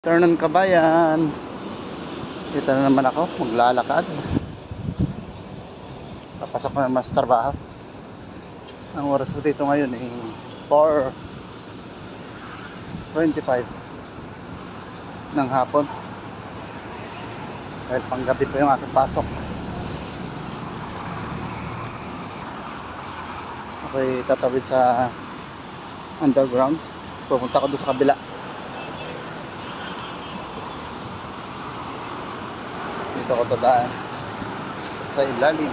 Turn kabayan. Dito na naman ako, maglalakad. Papasok na naman sa trabaho. Ang oras ko dito ngayon ay 4:25 ng hapon. Dahil panggabi pa yung aking pasok. Ako'y tatawid sa underground. Pupunta ko doon sa kabila. Dito ko dadaan sa ilalim.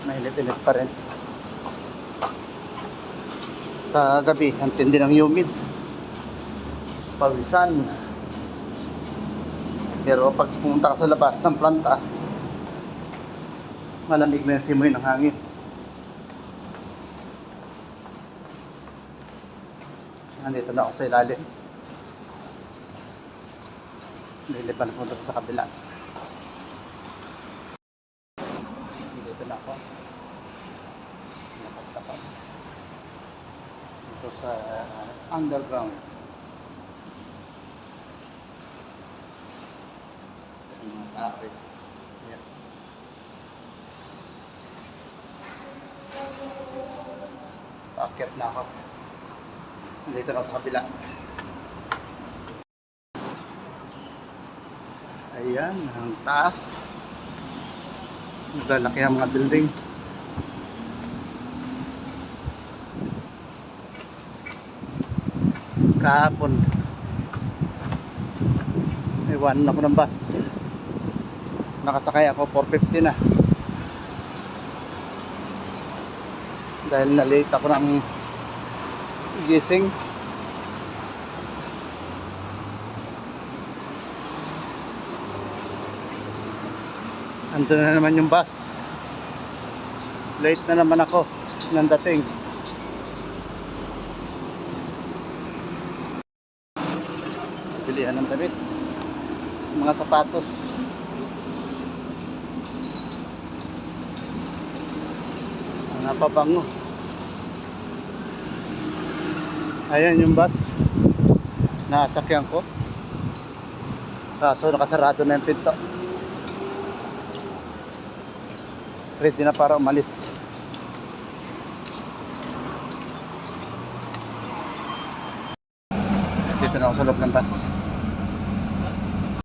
Mainit-init pa rin. Sa gabi, ang tindi ng humid. Pawisan. Pero pag pumunta ka sa labas ng planta, malamig na yung simoy ng hangin. Nandito na ako sa ilalim. Lilipan na punta sa kabila. Dito na ako. Nakatapat. Dito sa underground. Ito mga tao. Ayan. Paakyat na ako. Dito na sa kabila. Ayan, ang taas. Maglalaki ang mga building. Kahapon iwan ako ng bus. Nakasakay ako 4:50 na. Dahil na-late ako ng gising. Andun na naman yung bus. Late na naman ako ng dating. Bilihan ng damit, mga sapatos. Mga pabango. Ayan yung bus na sasakyan ko. Kaso nakasarado na yung pinto. Ready na para umalis. Dito na ako sa loob ng bus.